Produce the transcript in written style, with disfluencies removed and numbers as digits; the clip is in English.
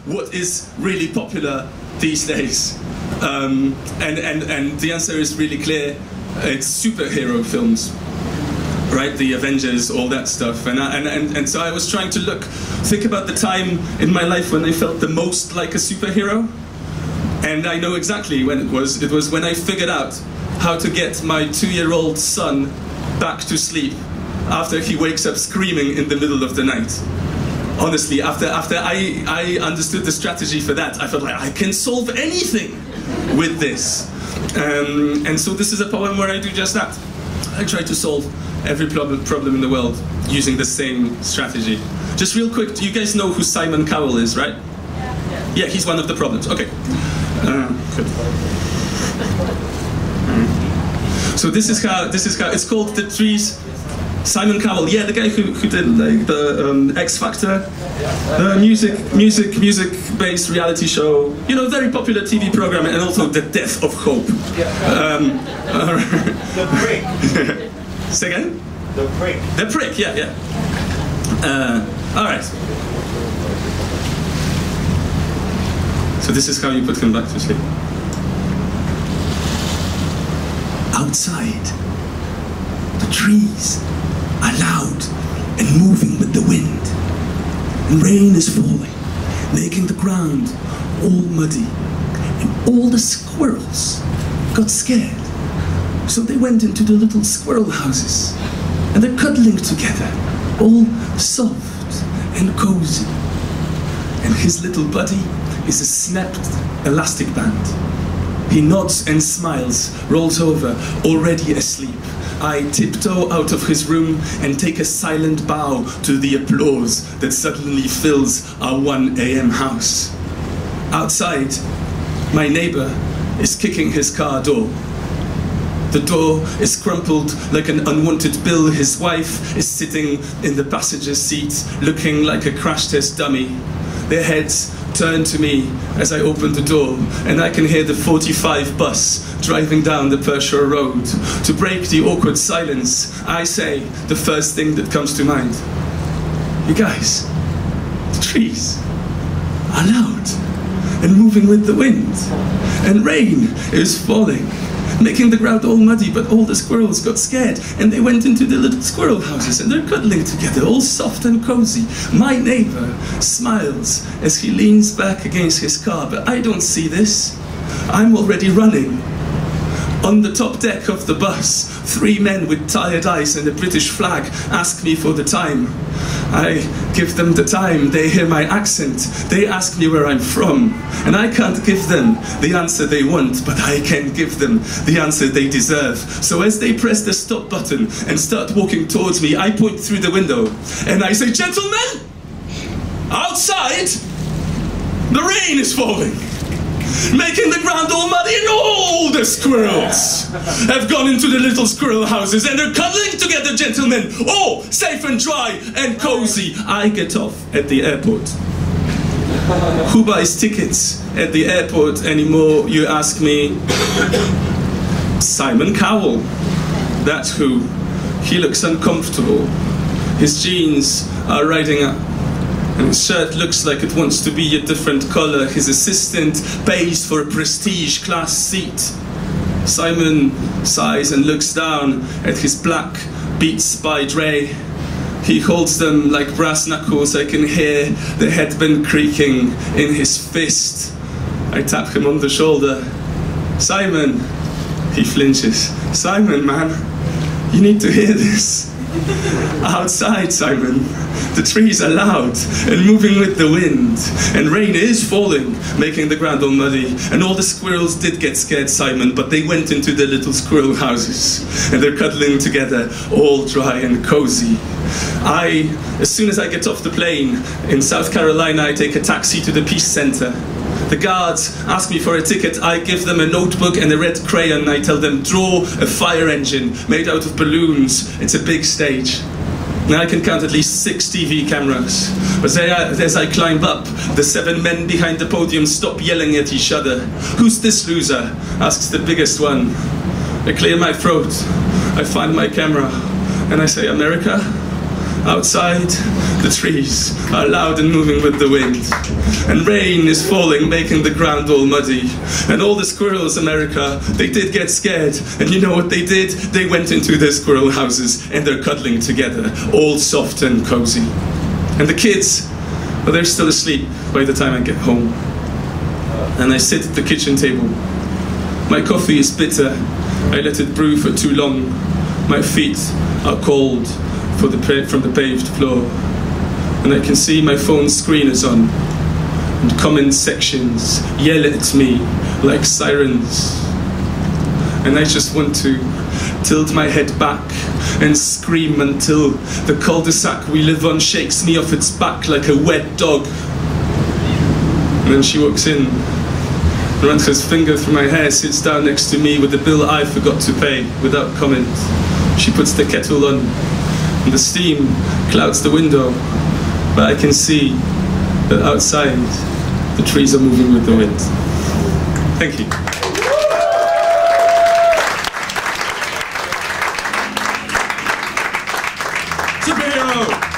What is really popular these days? And the answer is really clear. It's superhero films, right? The Avengers, all that stuff. And so I was trying to think about the time in my life when I felt the most like a superhero. And I know exactly when it was. It was when I figured out how to get my 2-year-old son back to sleep after he wakes up screaming in the middle of the night. Honestly, after I understood the strategy for that, I felt like I can solve anything with this. And so this is a poem where I do just that. I try to solve every problem in the world using the same strategy. Just real quick, do you guys know who Simon Cowell is, right? Yeah, he's one of the problems. Okay. Good. So this is how it's called The Trees. Simon Cowell, yeah, the guy who did like the X Factor, music-based reality show, you know, very popular TV program, and also The Death of Hope. The Prick. Say again? The Prick. The Prick, yeah. All right. So this is how you put him back to sleep. Outside, the trees are loud and moving with the wind, and rain is falling, making the ground all muddy, and all the squirrels got scared, so they went into the little squirrel houses, and they're cuddling together, all soft and cozy, and his little buddy is a snapped elastic band. He nods and smiles, rolls over, already asleep. I tiptoe out of his room and take a silent bow to the applause that suddenly fills our 1 a.m. house. Outside, my neighbor is kicking his car door. The door is crumpled like an unwanted bill. His wife is sitting in the passenger seat, looking like a crash test dummy. Their heads turn to me as I open the door, and I can hear the 45 bus driving down the Pershore Road. To break the awkward silence, I say the first thing that comes to mind. You guys, the trees are loud and moving with the wind, and rain is falling, making the ground all muddy, but all the squirrels got scared, and they went into the little squirrel houses, and they're cuddling together, all soft and cozy. My neighbor smiles as he leans back against his car, but I don't see this. I'm already running. On the top deck of the bus, 3 men with tired eyes and a British flag ask me for the time. I give them the time, they hear my accent, they ask me where I'm from, and I can't give them the answer they want, but I can give them the answer they deserve. So as they press the stop button and start walking towards me, I point through the window and I say, "Gentlemen, outside, the rain is falling, making the ground all muddy, and all the squirrels have gone into the little squirrel houses, and they're cuddling together, gentlemen, all safe and dry and cozy." I get off at the airport. Who buys tickets at the airport anymore, you ask me? Simon Cowell. That's who. He looks uncomfortable. His jeans are riding up, and his shirt looks like it wants to be a different color. His assistant pays for a prestige class seat. Simon sighs and looks down at his black Beats by Dre. He holds them like brass knuckles. I can hear the headband creaking in his fist. I tap him on the shoulder. "Simon." He flinches. "Simon, man, you need to hear this. Outside, Simon, the trees are loud and moving with the wind, and rain is falling, making the ground all muddy, and all the squirrels did get scared, Simon, but they went into their little squirrel houses, and they're cuddling together, all dry and cozy." As soon as I get off the plane in South Carolina, I take a taxi to the Peace Center. The guards ask me for a ticket. I give them a notebook and a red crayon. I tell them, "Draw a fire engine made out of balloons. It's a big stage." Now I can count at least 6 TV cameras. But as I climb up, the 7 men behind the podium stop yelling at each other. "Who's this loser?" asks the biggest one. I clear my throat. I find my camera and I say, "America, Outside, the trees are loud and moving with the wind. And rain is falling, making the ground all muddy. And all the squirrels, America, they did get scared. And you know what they did? They went into their squirrel houses and they're cuddling together, all soft and cozy. And the kids, well, they're still asleep by the time I get home. And I sit at the kitchen table. My coffee is bitter. I let it brew for too long. My feet are cold from the paved floor. And I can see my phone screen is on. And comment sections yell at me like sirens. And I just want to tilt my head back and scream until the cul-de-sac we live on shakes me off its back like a wet dog. And then she walks in, runs her finger through my hair, sits down next to me with the bill I forgot to pay without comment. She puts the kettle on, and the steam clouds the window, but I can see that outside the trees are moving with the wind. Thank you. Superhero!